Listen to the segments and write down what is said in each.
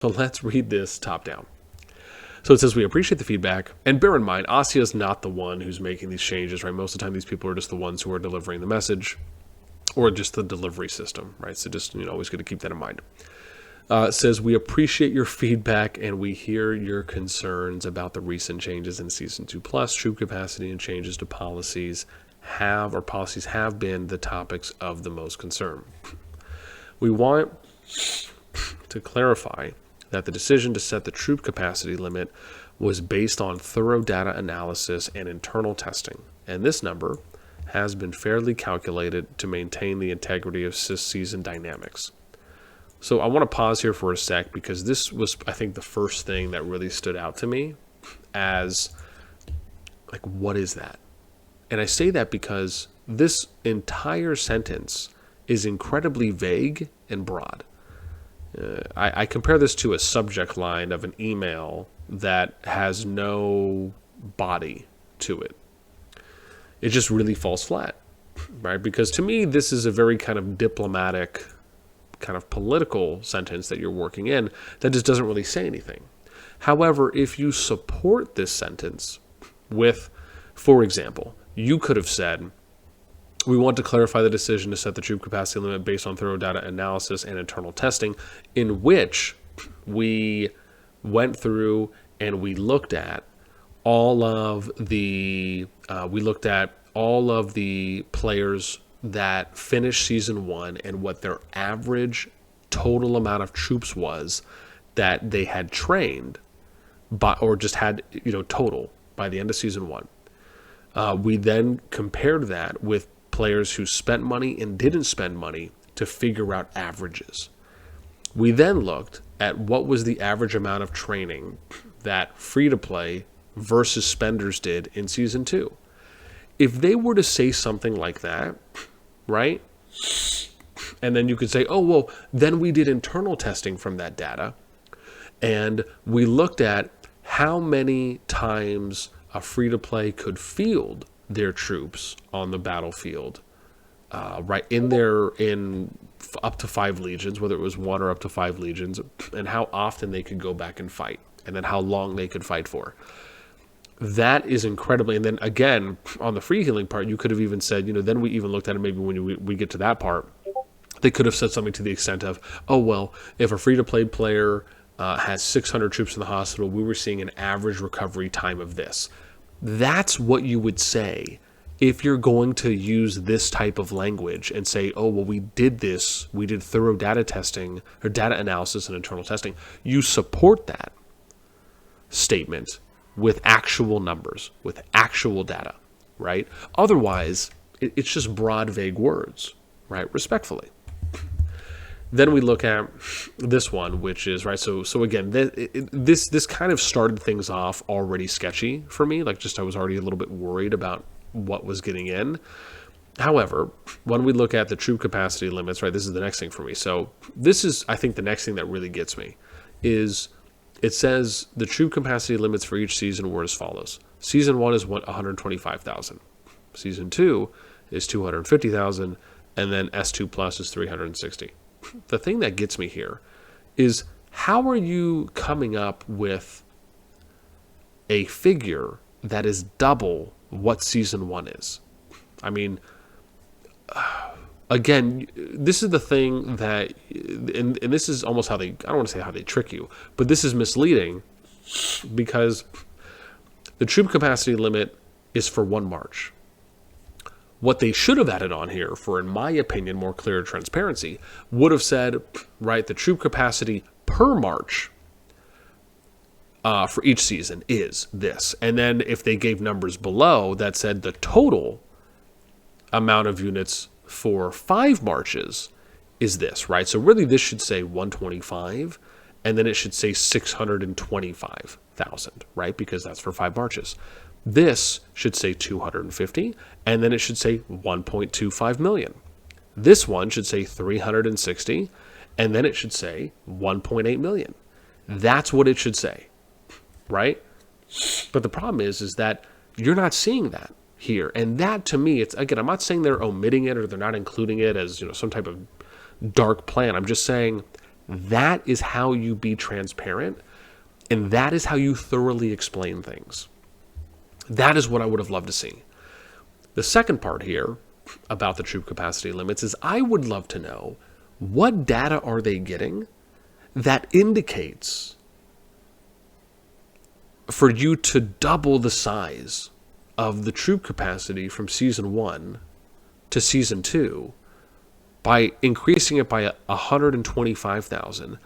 So let's read this top down. So it says, we appreciate the feedback. And bear in mind, Asya is not the one who's making these changes, right? Most of the time, these people are just the ones who are delivering the message or just the delivery system, right? So just, always got to keep that in mind. It says, we appreciate your feedback and we hear your concerns about the recent changes in Season 2 Plus, troop capacity, and changes to policies have been the topics of the most concern. We want to clarify that the decision to set the troop capacity limit was based on thorough data analysis and internal testing, and this number has been fairly calculated to maintain the integrity of season dynamics. So I want to pause here for a sec because this was, I think, the first thing that really stood out to me as, like, what is that? And I say that because this entire sentence is incredibly vague and broad. I compare this to a subject line of an email that has no body to it. It just really falls flat, right? Because to me, this is a very kind of diplomatic, kind of political sentence that you're working in that just doesn't really say anything. However, if you support this sentence with, for example, you could have said, we want to clarify the decision to set the troop capacity limit based on thorough data analysis and internal testing, in which we went through and we looked at all of the players that finished season 1 and what their average total amount of troops was that they had trained or just had total by the end of season 1. We then compared that with players who spent money and didn't spend money to figure out averages. We then looked at what was the average amount of training that free-to-play versus spenders did in Season 2. If they were to say something like that, right, and then you could say, oh, well, then we did internal testing from that data, and we looked at how many times a free-to-play could field their troops on the battlefield, right in up to 5 legions, whether it was 1 or up to 5 legions, and how often they could go back and fight, and then how long they could fight for. That is incredibly. And then again, on the free healing part, you could have even said, then we even looked at it. Maybe when we get to that part, they could have said something to the extent of, oh well, if a free-to-play player has 600 troops in the hospital, we were seeing an average recovery time of this. That's what you would say if you're going to use this type of language and say, oh, well, we did this. We did thorough data testing or data analysis and internal testing. You support that statement with actual numbers, with actual data, right? Otherwise, it's just broad, vague words, right? Respectfully. Then we look at this one, which is, right, so again, this kind of started things off already sketchy for me. Like, just I was already a little bit worried about what was getting in. However, when we look at the troop capacity limits, right, this is the next thing for me. So this is, I think, the next thing that really gets me is it says the troop capacity limits for each season were as follows. Season 1 is 125,000. Season 2 is 250,000. And then S2 Plus is 360. The thing that gets me here is, how are you coming up with a figure that is double what season 1 is? I mean, again, this is the thing that, and this is almost how I don't want to say how they trick you, but this is misleading because the troop capacity limit is for 1 march. What they should have added on here for, in my opinion, more clear transparency, would have said, right, the troop capacity per march for each season is this. And then if they gave numbers below that said the total amount of units for 5 marches is this, right? So really this should say 125, and then it should say 625,000, right? Because that's for 5 marches. This should say 250, and then it should say 1.25 million. This one should say 360, and then it should say 1.8 million. That's what it should say, right? But the problem is that you're not seeing that here. And that, to me, it's, again, I'm not saying they're omitting it or they're not including it as, some type of dark plan. I'm just saying That is how you be transparent, and that is how you thoroughly explain things. That is what I would have loved to see. The second part here about the troop capacity limits is I would love to know, what data are they getting that indicates for you to double the size of the troop capacity from Season 1 to Season 2 by increasing it by 125,000.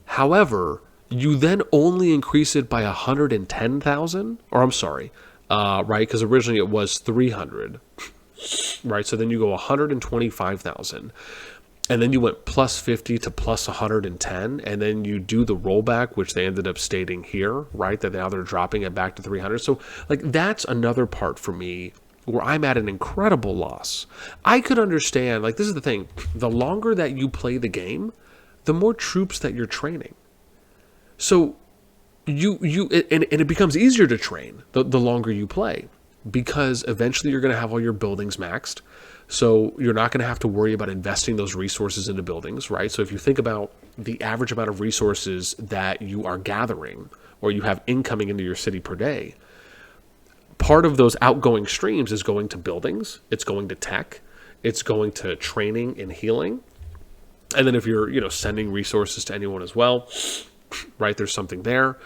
However, you then only increase it by 110,000, or I'm sorry, right? Because originally it was 300, right? So then you go 125,000, and then you went plus 50 to plus 110, and then you do the rollback, which they ended up stating here, right? That now they're dropping it back to 300. So like that's another part for me where I'm at an incredible loss. I could understand, like this is the thing, the longer that you play the game, the more troops that you're training. So and it becomes easier to train the longer you play, because eventually you're going to have all your buildings maxed. So you're not going to have to worry about investing those resources into buildings, right? So if you think about the average amount of resources that you are gathering or you have incoming into your city per day, part of those outgoing streams is going to buildings, it's going to tech, it's going to training and healing. And then if you're, sending resources to anyone as well, right, there's something there.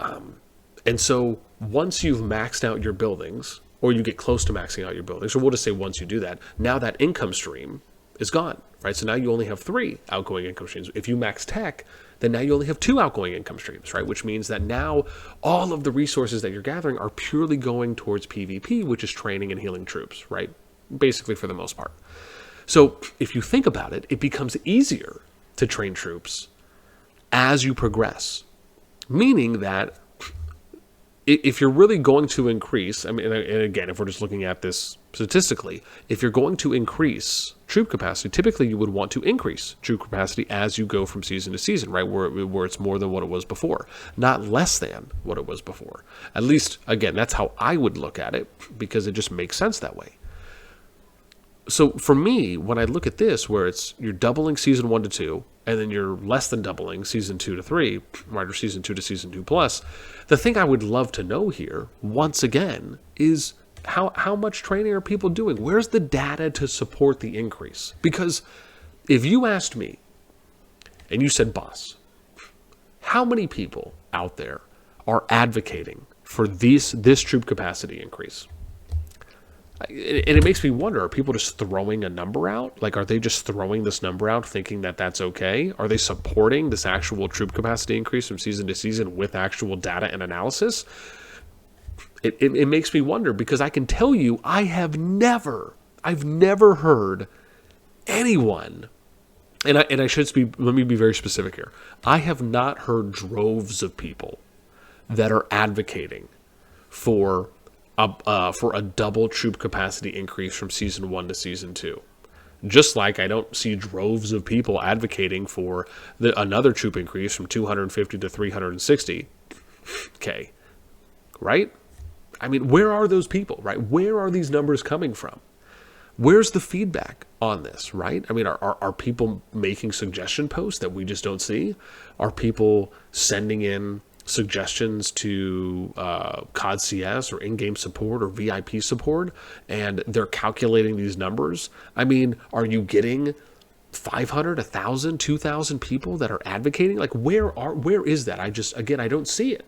And so once you've maxed out your buildings, or you get close to maxing out your buildings, or we'll just say once you do that, now that income stream is gone, right? So now you only have 3 outgoing income streams. If you max tech, then now you only have 2 outgoing income streams, right? Which means that now all of the resources that you're gathering are purely going towards PvP, which is training and healing troops, right? Basically for the most part. So if you think about it, it becomes easier to train troops as you progress, meaning that if you're really going to increase, and again, if we're just looking at this statistically, if you're going to increase troop capacity, typically you would want to increase troop capacity as you go from season to season, right? Where it's more than what it was before, not less than what it was before. At least, again, that's how I would look at it, because it just makes sense that way. So for me, when I look at this, where you're doubling season 1 to 2, and then you're less than doubling season 2 to 3, right, or season 2 to season 2 plus, the thing I would love to know here, once again, is how much training are people doing? Where's the data to support the increase? Because if you asked me, and you said, boss, how many people out there are advocating for this troop capacity increase? And it makes me wonder, are people just throwing a number out? Like, are they just throwing this number out thinking that that's okay? Are they supporting this actual troop capacity increase from season to season with actual data and analysis? It makes me wonder, because I can tell you, I've never heard anyone, and I should be, let me be very specific here. I have not heard droves of people that are advocating for a double troop capacity increase from season 1 to season 2. Just like I don't see droves of people advocating for another troop increase from 250 to 360. Okay, right? I mean, where are those people, right? Where are these numbers coming from? Where's the feedback on this, right? I mean, are people making suggestion posts that we just don't see? Are people sending in suggestions to COD CS or in-game support or VIP support, and they're calculating these numbers? I mean, are you getting 500, 1,000, 2,000 people that are advocating? Like, where is that? I don't see it.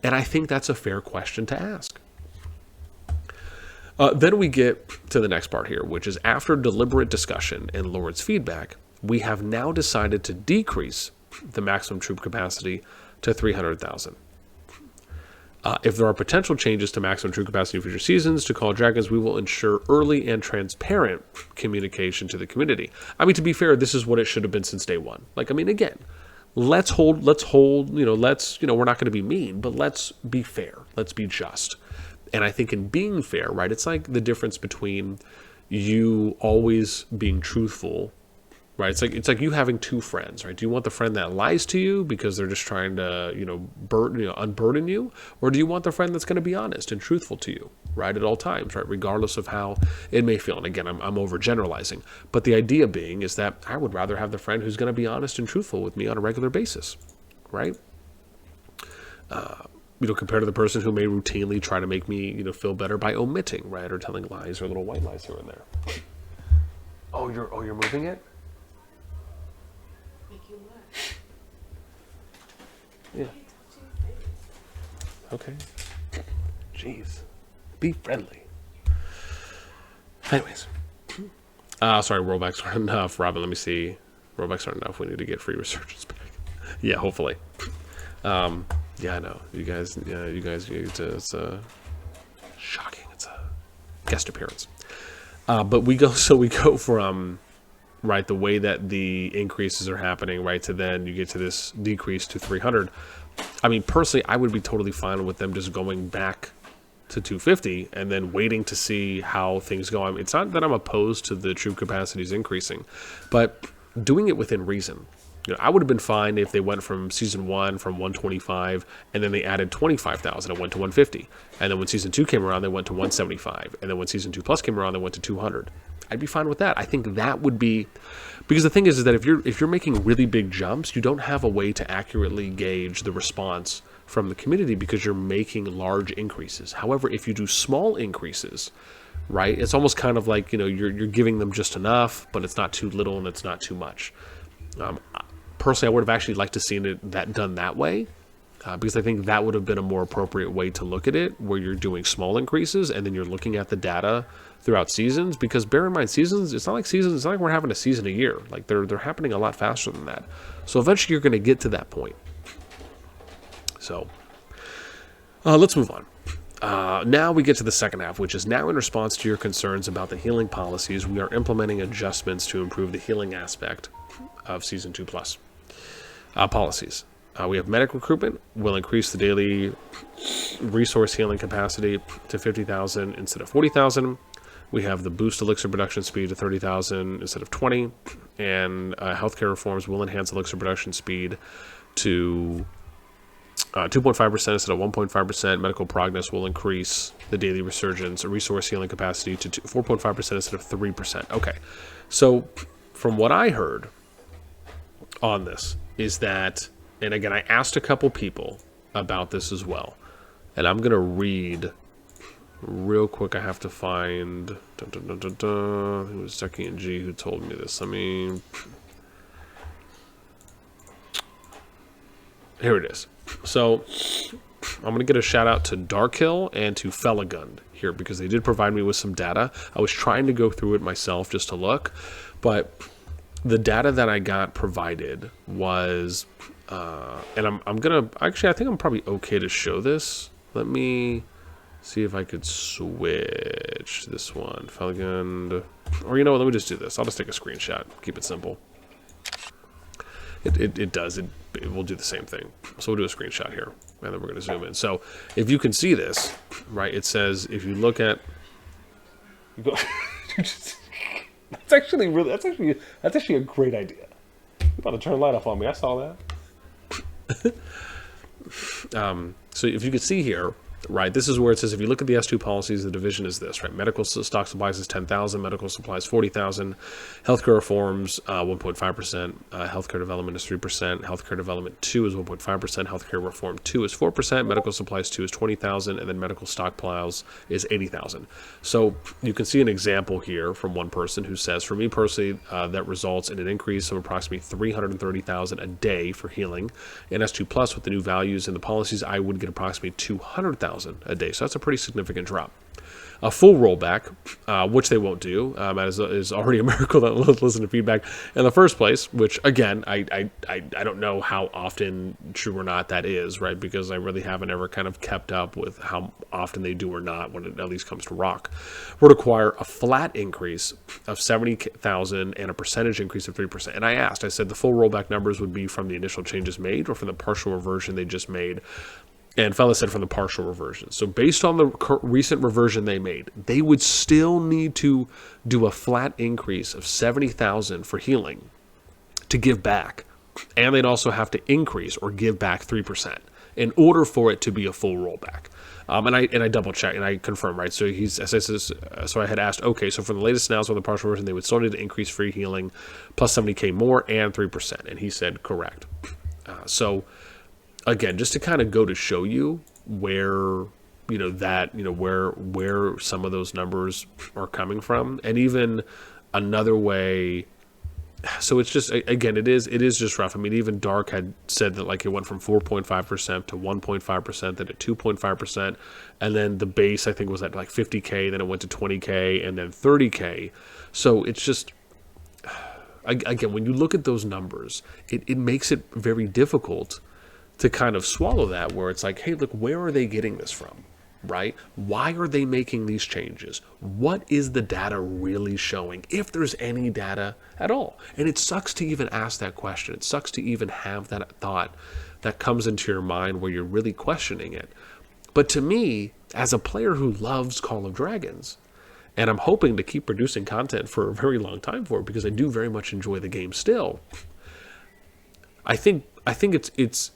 And I think that's a fair question to ask. Then we get to the next part here, which is after deliberate discussion and Lord's feedback, we have now decided to decrease the maximum troop capacity to 300,000. If there are potential changes to maximum troop capacity in future seasons to Call of Dragons, we will ensure early and transparent communication to the community. I mean, to be fair, this is what it should have been since day one. Like, I mean, again, let's hold, we're not going to be mean, but let's be fair. Let's be just. And I think in being fair, right, it's like the difference between you always being truthful, right? It's like you having 2 friends, right? Do you want the friend that lies to you because they're just trying to, unburden you? Or do you want the friend that's going to be honest and truthful to you, right, at all times, right, regardless of how it may feel. And again, I'm overgeneralizing, but the idea being is that I would rather have the friend who's going to be honest and truthful with me on a regular basis, right? Compared to the person who may routinely try to make me, feel better by omitting, right, or telling lies or little white lies here and there. Oh, you're moving it? Make you what? Yeah. Okay. Jeez. Be friendly. Anyways. Sorry, rollbacks aren't enough. Robin, let me see. Rollbacks aren't enough. We need to get free resurgence back. Yeah, hopefully. Yeah, I know. You guys, it's shocking. It's a guest appearance. But we go from, right, the way that the increases are happening, right, to then you get to this decrease to 300. I mean, personally, I would be totally fine with them just going back to 250 and then waiting to see how things go. I mean, it's not that I'm opposed to the troop capacities increasing, but doing it within reason. I would have been fine if they went from season 1 from 125 and then they added 25,000 and went to 150. And then when season 2 came around, they went to 175. And then when season 2 plus came around, they went to 200. I'd be fine with that. I think that would be, because the thing is that if you're making really big jumps, you don't have a way to accurately gauge the response from the community because you're making large increases. However, if you do small increases, right, it's almost kind of like, you're giving them just enough, but it's not too little and it's not too much. Personally, I would have actually liked to seen that done that way, because I think that would have been a more appropriate way to look at it, where you're doing small increases and then you're looking at the data throughout seasons. Because bear in mind, seasons, it's not like we're having a season a year. Like they're happening a lot faster than that. So eventually you're going to get to that point. So let's move on. Now we get to the second half, which is now in response to your concerns about the healing policies, we are implementing adjustments to improve the healing aspect of Season 2 Plus policies. We have medic recruitment will increase the daily resource healing capacity to 50,000 instead of 40,000. We have the boost elixir production speed to 30,000 instead of 20. And healthcare reforms will enhance elixir production speed to 2.5% instead of 1.5%. Medical progress will increase the daily resurgence or resource healing capacity to 4.5% instead of 3%. Okay, so from what I heard on this is that, and again, I asked a couple people about this as well, and I'm going to read real quick. I have to find, it was Ducky and G who told me this. Here it is. So I'm going to get a shout out to Darkhill and to Felagund here because they did provide me with some data. I was trying to go through it myself just to look, but the data that I got provided was, and I'm going to, actually, I think I'm probably okay to show this. Let me see if I could switch this one. Felagund, or you know what, let me just do this. I'll just take a screenshot, keep it simple. It does. It will do the same thing. So we'll do a screenshot here, and then we're going to zoom in. So if you can see this, right, it says if you look at, that's actually a great idea. You're about to turn the light off on me. I saw that. So if you can see here, right, this is where it says if you look at the S2 policies, the division is this, right? Medical stock supplies is 10,000, medical supplies 40,000, healthcare reforms 1.5%, healthcare development is 3%, healthcare development 2 is 1.5%, healthcare reform 2 is 4%, medical supplies 2 is 20,000, and then medical stockpiles is 80,000. So you can see an example here from one person who says, for me personally, that results in an increase of approximately 330,000 a day for healing. In S2 Plus, with the new values and the policies, I would get approximately 200,000 a day. So that's a pretty significant drop. A full rollback, which they won't do, is already a miracle that listen to feedback in the first place, which again, I don't know how often true or not that is, right? Because I really haven't ever kind of kept up with how often they do or not when it at least comes to rock. Would require a flat increase of 70,000 and a percentage increase of 3%. And I said the full rollback numbers would be from the initial changes made or from the partial reversion they just made. And Fella said from the partial reversion. So based on the recent reversion they made, they would still need to do a flat increase of 70,000 for healing to give back. And they'd also have to increase or give back 3%. in order for it to be a full rollback. And I double checked and I confirmed, right? So so I had asked, okay, so for the latest announcement of the partial version, they would still need to increase free healing plus 70k more and 3%. And he said correct. So again, just to kind of go to show you where where some of those numbers are coming from, and even another way. So it's just, again, it is just rough. I mean, even Dark had said that like it went from 4.5% to 1.5%, then to 2.5%, and then the base I think was at like 50k, then it went to 20k, and then 30k. So it's just, again, when you look at those numbers, it makes it very difficult to kind of swallow that, where it's like, hey, look, where are they getting this from? Right? Why are they making these changes? What is the data really showing, if there's any data at all? And it sucks to even ask that question. It sucks to even have that thought that comes into your mind where you're really questioning it. But to me, as a player who loves Call of Dragons, and I'm hoping to keep producing content for a very long time for it because I do very much enjoy the game still, I think it's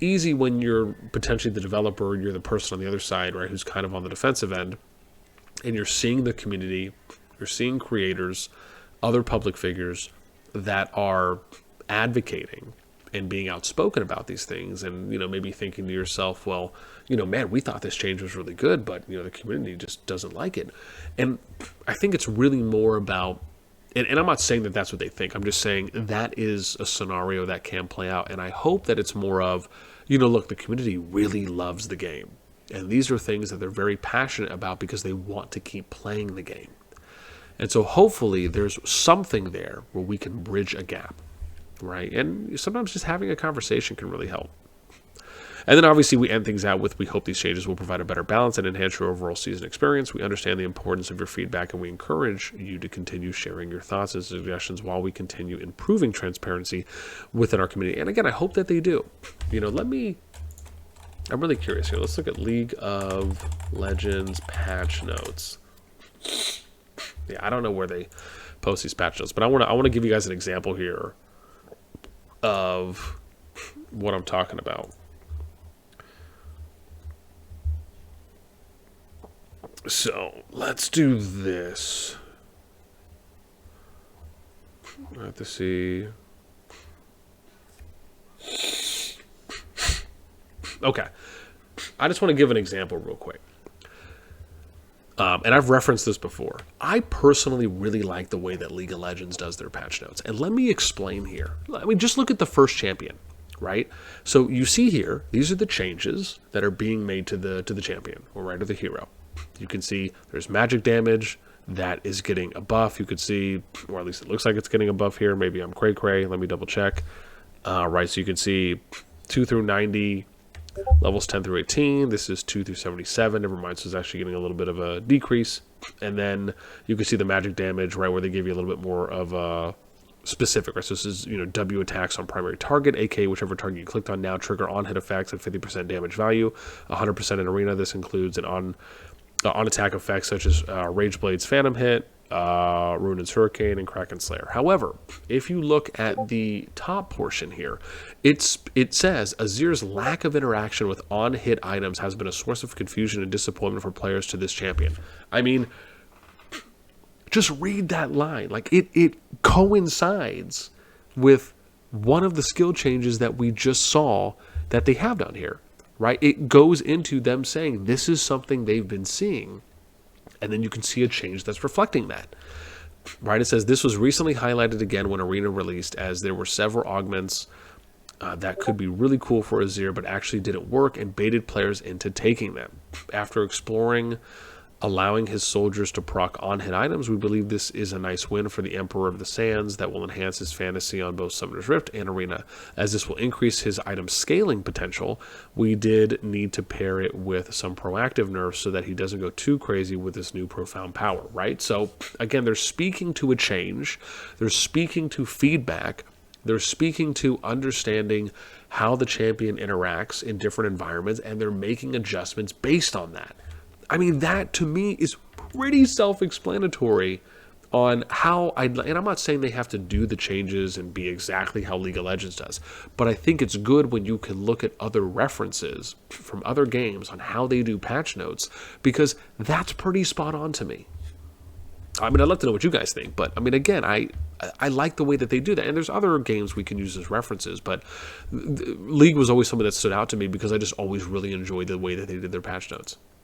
easy when you're potentially the developer, you're the person on the other side, right, who's kind of on the defensive end, and you're seeing the community, you're seeing creators, other public figures that are advocating and being outspoken about these things, and maybe thinking to yourself, well, man, we thought this change was really good, but the community just doesn't like it. And I think it's really more about, and I'm not saying that that's what they think. I'm just saying that is a scenario that can play out. And I hope that it's more of, look, the community really loves the game. And these are things that they're very passionate about because they want to keep playing the game. And so hopefully there's something there where we can bridge a gap, right? And sometimes just having a conversation can really help. And then obviously we end things out with, we hope these changes will provide a better balance and enhance your overall season experience. We understand the importance of your feedback, and we encourage you to continue sharing your thoughts and suggestions while we continue improving transparency within our community. And again, I hope that they do. I'm really curious here. Let's look at League of Legends patch notes. Yeah, I don't know where they post these patch notes, but I want to give you guys an example here of what I'm talking about. So let's do this. I have to see. Okay. I just want to give an example real quick. And I've referenced this before. I personally really like the way that League of Legends does their patch notes. And let me explain here. I mean, just look at the first champion, right? So you see here, these are the changes that are being made to the champion, or right, to the hero. You can see there's magic damage that is getting a buff. You could see, or at least it looks like it's getting a buff here. Maybe I'm cray. Let me double check. Right, so you can see 2 through 90, levels 10 through 18. This is 2 through 77. Never mind, so it's actually getting a little bit of a decrease. And then you can see the magic damage, right, where they give you a little bit more of a specific, right? So this is, W attacks on primary target, aka whichever target you clicked on now, trigger on-hit effects at 50% damage value, 100% in arena. This includes an on-attack effects such as Rage Blade's Phantom Hit, Ruin's Hurricane, and Kraken Slayer. However, if you look at the top portion here, it says Azir's lack of interaction with on-hit items has been a source of confusion and disappointment for players to this champion. I mean, just read that line. Like, it coincides with one of the skill changes that we just saw that they have down here, right? It goes into them saying this is something they've been seeing. And then you can see a change that's reflecting that, right? It says this was recently highlighted again when Arena released, as there were several augments that could be really cool for Azir, but actually didn't work and baited players into taking them. After exploring allowing his soldiers to proc on-hit items, we believe this is a nice win for the Emperor of the Sands that will enhance his fantasy on both Summoner's Rift and Arena. As this will increase his item scaling potential, we did need to pair it with some proactive nerfs so that he doesn't go too crazy with this new profound power, right? So, again, they're speaking to a change. They're speaking to feedback. They're speaking to understanding how the champion interacts in different environments, and they're making adjustments based on that. I mean, that to me is pretty self-explanatory on how and I'm not saying they have to do the changes and be exactly how League of Legends does, but I think it's good when you can look at other references from other games on how they do patch notes, because that's pretty spot on to me. I mean, I'd love to know what you guys think, but I mean, again, I like the way that they do that. And there's other games we can use as references, but League was always something that stood out to me because I just always really enjoyed the way that they did their patch notes.